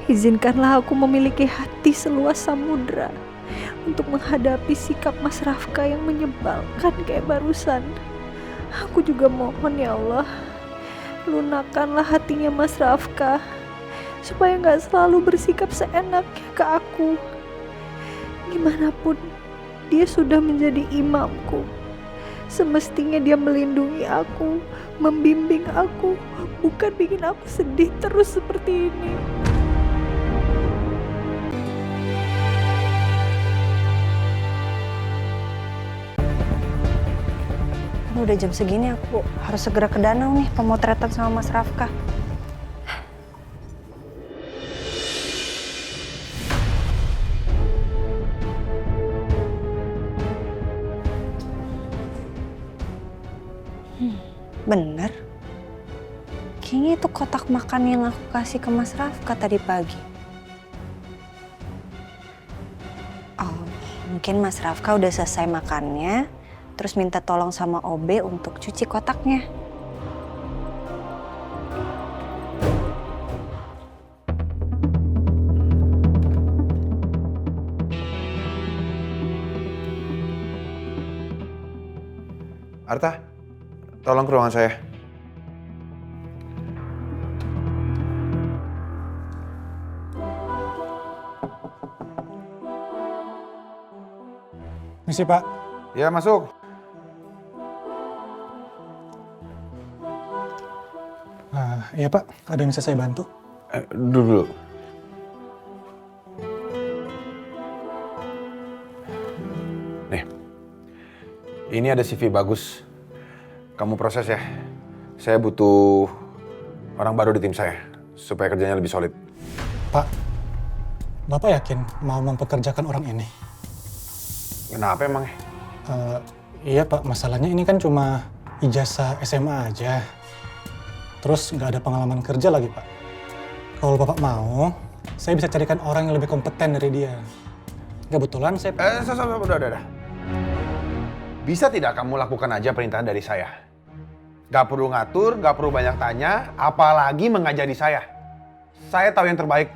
Izinkanlah aku memiliki hati seluas samudra untuk menghadapi sikap Mas Rafka yang menyebalkan kayak barusan. Aku juga mohon ya Allah, lunakkanlah hatinya Mas Rafka supaya gak selalu bersikap seenaknya ke aku. Gimana pun dia sudah menjadi imamku, semestinya dia melindungi aku, membimbing aku, bukan bikin aku sedih terus seperti ini. Udah jam segini aku harus segera ke danau nih pemotretan sama Mas Rafka. Bener. Kayaknya itu kotak makan yang aku kasih ke Mas Rafka tadi pagi. Oh, mungkin Mas Rafka udah selesai makannya, terus minta tolong sama OB untuk cuci kotaknya. Arta, tolong ke ruangan saya. Misi Pak. Ya, masuk. Iya Pak, ada yang bisa saya bantu? Dulu. Nih, ini ada CV bagus. Kamu proses ya. Saya butuh orang baru di tim saya, supaya kerjanya lebih solid. Pak, Bapak yakin mau mempekerjakan orang ini? Kenapa emangnya? Iya Pak, masalahnya ini kan cuma ijazah SMA aja. Terus nggak ada pengalaman kerja lagi Pak. Kalau Bapak mau, saya bisa carikan orang yang lebih kompeten dari dia. Kebetulan saya... Udah. Bisa tidak kamu lakukan aja perintah dari saya? Gak perlu ngatur, gak perlu banyak tanya, apalagi mengajari saya. Saya tahu yang terbaik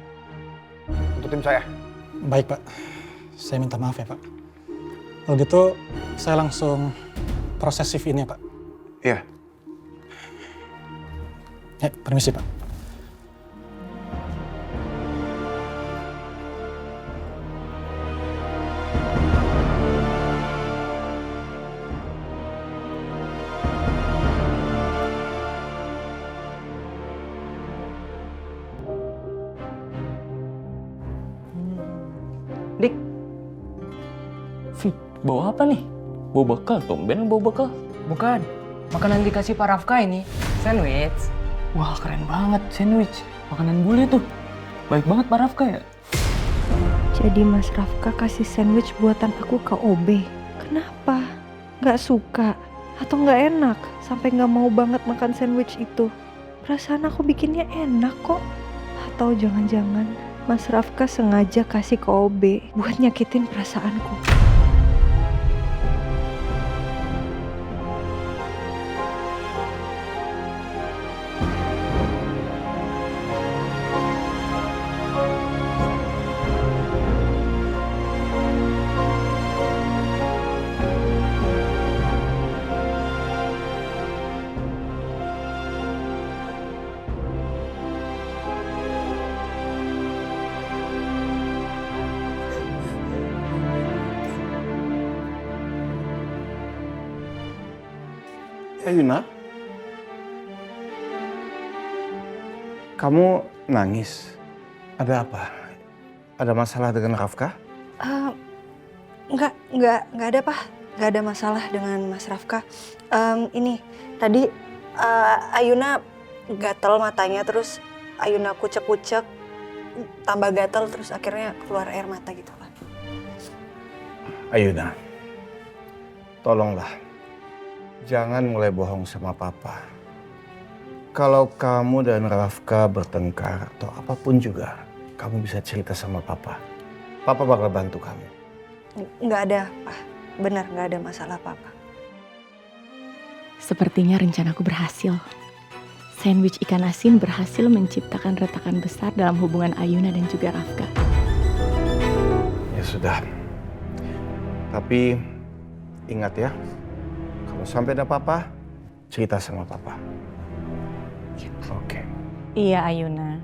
untuk tim saya. Baik Pak, saya minta maaf ya Pak. Kalau gitu, saya langsung proses CV-nya Pak. Iya. Ya, permisi Pak. Dik, bawa apa nih? Bawa bekal, tumben bawa bekal. Bukan, makanan dikasih Pak Rafka ini, sandwich. Wah, keren banget sandwich. Makanan bule tuh. Baik banget Pak Rafka ya. Jadi Mas Rafka kasih sandwich buatan aku ke OB. Kenapa? Gak suka? Atau gak enak? Sampai gak mau banget makan sandwich itu? Perasaan aku bikinnya enak kok. Atau jangan-jangan Mas Rafka sengaja kasih ke OB buat nyakitin perasaanku. Yuna, kamu nangis. Ada apa? Ada masalah dengan Rafka? Nggak ada Pak. Nggak ada masalah dengan Mas Rafka. Ini tadi Ayuna gatel matanya, terus Ayuna kucek-kucek, tambah gatel, terus akhirnya keluar air mata gitu Pak. Ayuna, tolonglah. Jangan mulai bohong sama Papa. Kalau kamu dan Rafka bertengkar atau apapun juga, kamu bisa cerita sama Papa. Papa bakal bantu kamu. Nggak ada, Pak. Benar, nggak ada masalah Papa. Sepertinya rencanaku berhasil. sandwich ikan asin berhasil menciptakan retakan besar dalam hubungan Ayuna dan juga Rafka. Ya sudah. Tapi ingat ya, kalau sampai ada apa-apa, cerita sama papa. Oke. Iya Ayuna.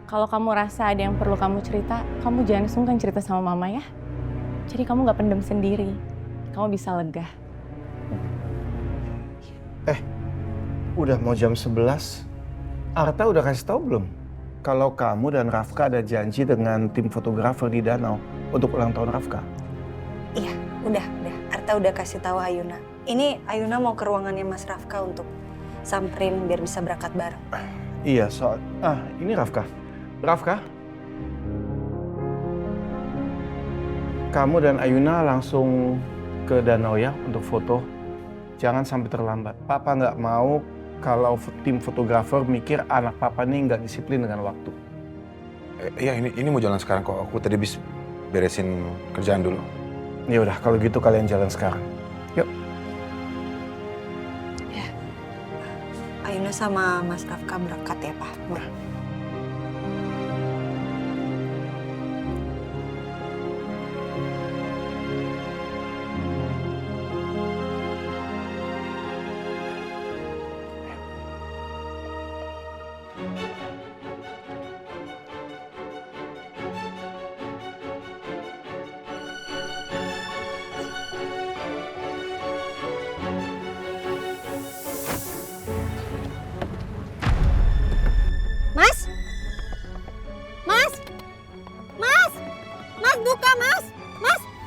Kalau kamu rasa ada yang perlu kamu cerita, kamu jangan sungkan cerita sama mama ya. Jadi kamu gak pendem sendiri. Kamu bisa lega. Udah mau jam 11. Arta udah kasih tahu belum? Kalau kamu dan Rafka ada janji dengan tim fotografer di danau untuk ulang tahun Rafka. Iya, udah. Arta udah kasih tahu Ayuna. Ini Ayuna mau ke ruangannya Mas Rafka untuk samperin biar bisa berangkat bareng. Iya, ini Rafka. Rafka? Kamu dan Ayuna langsung ke danau ya untuk foto. Jangan sampai terlambat. Papa nggak mau kalau tim fotografer mikir anak papa nih nggak disiplin dengan waktu. Iya, ini mau jalan sekarang kok. Aku tadi habis beresin kerjaan dulu. Ya udah, kalau gitu kalian jalan sekarang. Yuk. Ayuna sama Mas Rafka berangkat ya, Pak.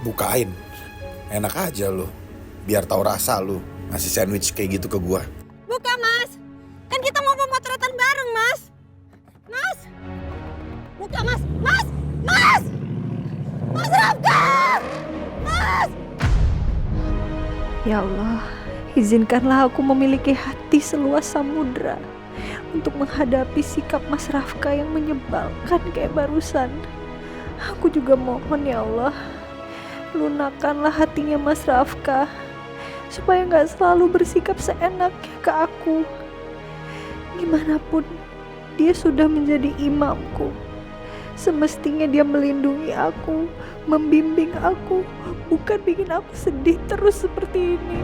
Bukain. Enak aja lu. Biar tahu rasa lu ngasih sandwich kayak gitu ke gua. Buka, Mas. Kan kita mau pemotretan bareng, Mas. Mas. Buka, Mas. Mas. Mas. Mas Rafka. Mas. Ya Allah, izinkanlah aku memiliki hati seluas samudra untuk menghadapi sikap Mas Rafka yang menyebalkan kayak barusan. Aku juga mohon ya Allah, lunakanlah hatinya Mas Rafka supaya gak selalu bersikap seenaknya ke aku. Gimanapun dia sudah menjadi imamku, semestinya dia melindungi aku, membimbing aku, bukan bikin aku sedih terus seperti ini.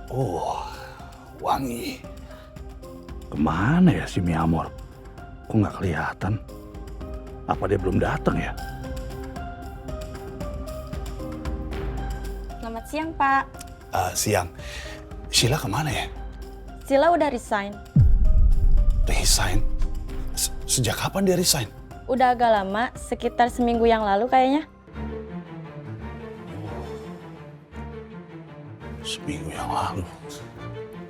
Oh, wangi. Kemana ya si Miamor? Kok nggak kelihatan? Apa dia belum datang ya? Selamat siang, Pak. Siang. Sheila kemana ya? Sila udah resign. Resign? Sejak kapan dia resign? Udah agak lama, sekitar seminggu yang lalu kayaknya. Seminggu yang lalu.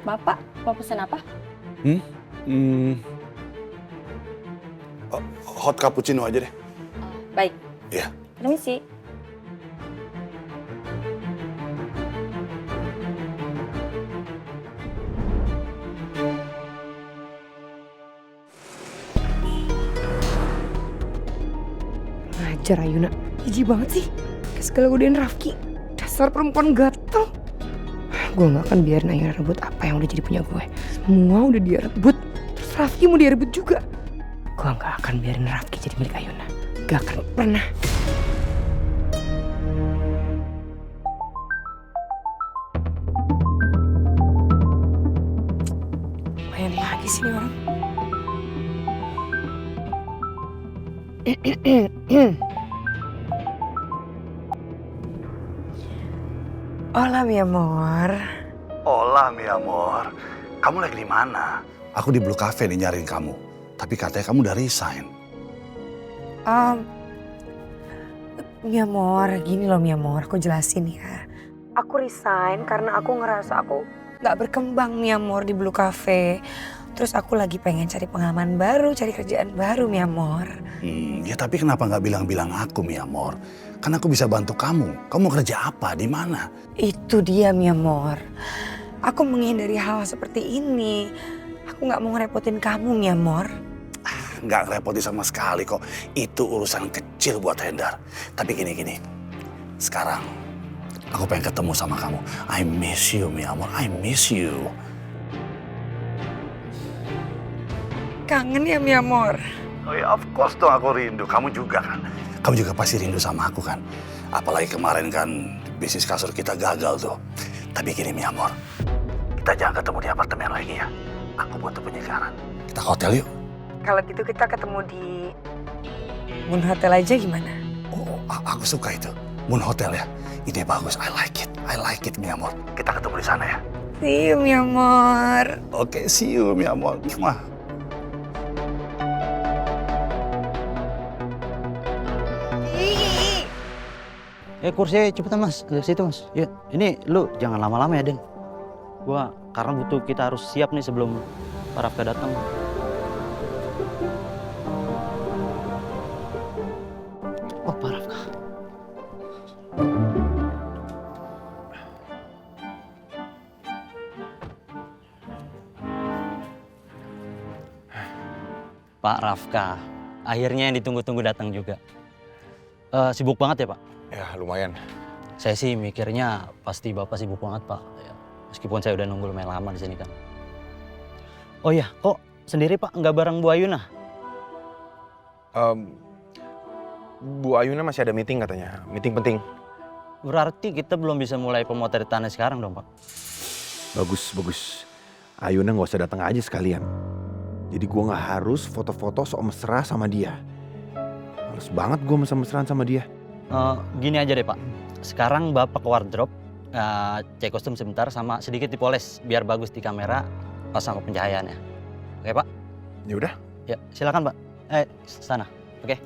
Bapak, mau pesen apa? Hot cappuccino aja deh. Baik. Iya. Permisi. Ngajar Ayuna, jijik banget sih. Kayak segala godain Rafki. Dasar perempuan gatel. Gue gak akan biarin Ayuna rebut apa yang udah jadi punya gue. Semua udah dia rebut. Terus Rafki mau dia rebut juga. Gue gak akan biarin Rafki jadi milik Ayuna. Gak akan pernah. Main lagi sih nih orang. Hola mi amor. Hola mi amor. Kamu lagi di mana? Aku di Blue Cafe nih nyariin kamu. Tapi katanya kamu udah resign. Miamor, gini loh Miamor, aku jelasin ya. Aku resign karena aku ngerasa aku gak berkembang Miamor di Blue Cafe. Terus aku lagi pengen cari pengalaman baru, cari kerjaan baru Miamor. Ya tapi kenapa nggak bilang-bilang aku, Miamor? Kan aku bisa bantu kamu. Kamu mau kerja apa? Di mana? Itu dia Miamor. Aku menghindari hal seperti ini. Aku gak mau ngerepotin kamu Miamor. Nggak ngerepotin sama sekali kok. Itu urusan kecil buat Hendar. Tapi gini. Sekarang aku pengen ketemu sama kamu. I miss you, Miamor. I miss you. Kangen ya Miamor? Oh ya, of course dong aku rindu. Kamu juga kan? Kamu juga pasti rindu sama aku kan? Apalagi kemarin kan bisnis kasur kita gagal tuh. Tapi gini Miamor, kita jangan ketemu di apartemen lagi ya. Aku butuh penyegaran. Kita ke hotel yuk. Kalau gitu kita ketemu di Moon Hotel aja gimana? Oh, aku suka itu. Moon Hotel ya. Ide bagus. I like it Miamor. Kita ketemu di sana ya. See you Miamor. Oke, see you Miamor. Mwah. Kursi cepetan mas, ke situ mas. Ya, ini lu jangan lama-lama ya Den. Gua karena kita harus siap nih sebelum Pak Rafka datang. Oh Pak Rafka. Pak Rafka, akhirnya yang ditunggu-tunggu datang juga. Sibuk banget ya Pak? Ya lumayan. Saya sih mikirnya pasti Bapak sibuk banget Pak. Ya, meskipun saya udah nunggu lumayan lama di sini kan. Oh iya, kok sendiri Pak nggak bareng Bu Ayuna? Bu Ayuna masih ada meeting katanya, meeting penting. Berarti kita belum bisa mulai pemotretannya sekarang dong Pak? Bagus. Ayuna nggak usah datang aja sekalian. Jadi gue nggak harus foto-foto sok mesra sama dia. Males banget gue mesra-mesraan sama dia. Gini aja deh Pak, sekarang Bapak ke wardrobe, cek kostum sebentar sama sedikit dipoles biar bagus di kamera pas sama pencahayaannya. Oke Pak? Ya udah. Ya silakan Pak. Sana. Oke.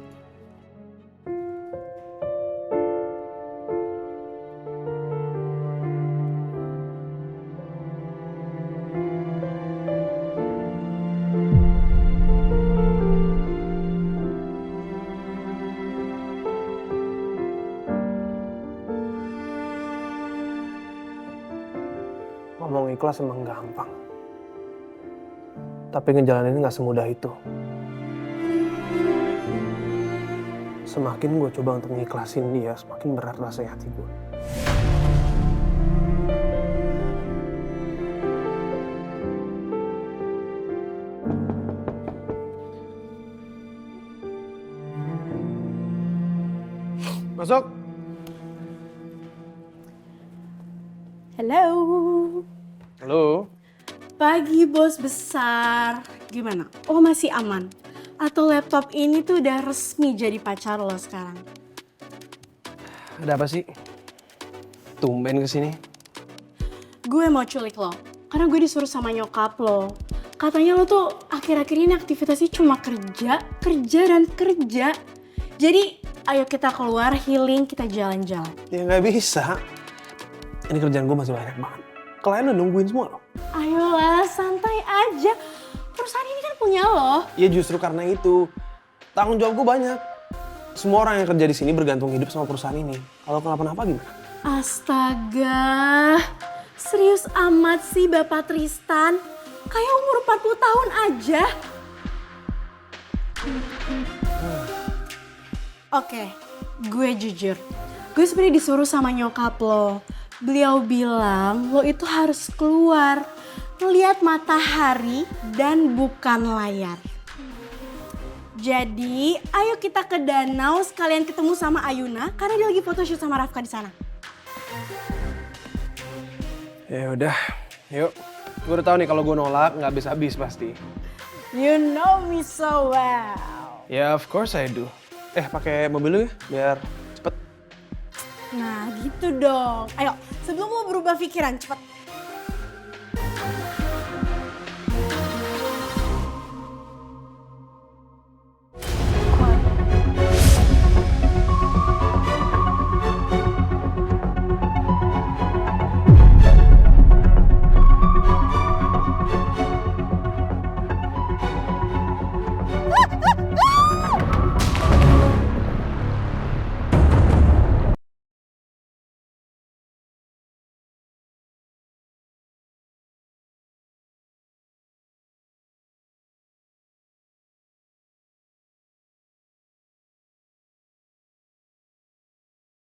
Ngomong ikhlas emang gampang. Tapi ngejalanin gak semudah itu. Semakin gue coba untuk ngikhlasin dia, semakin berat rasanya hati gue. Masuk. Halo. Halo. Pagi bos besar. Gimana? Oh masih aman? Atau laptop ini tuh udah resmi jadi pacar lo sekarang? Ada apa sih? Tumben kesini. Gue mau culik lo. Karena gue disuruh sama nyokap lo. Katanya lo tuh akhir-akhir ini aktivitasnya cuma kerja, dan kerja. Jadi ayo kita keluar healing, kita jalan-jalan. Ya nggak bisa. Ini kerjaan gue masih banyak banget. Klien udah nungguin semua loh. Ayolah, santai aja. Perusahaan ini kan punya lo. Ya justru karena itu. Tanggung jawab gue banyak. Semua orang yang kerja di sini bergantung hidup sama perusahaan ini. Kalau kenapa-napa gimana? Astaga. Serius amat sih Bapak Tristan. Kayak umur 40 tahun aja. Oke, gue jujur. Gue sebenarnya disuruh sama nyokap lo. Beliau bilang lo itu harus keluar, ngeliat matahari dan bukan layar. Jadi, ayo kita ke danau sekalian ketemu sama Ayuna karena dia lagi photoshoot sama Rafka di sana. Ya udah, yuk. Gue udah tahu nih kalau gue nolak nggak habis-habis pasti. You know me so well. Ya of course I do. Pakai mobil lu ya, biar cepet. Nah gitu dong. Ayo, sebelum lo berubah pikiran cepet.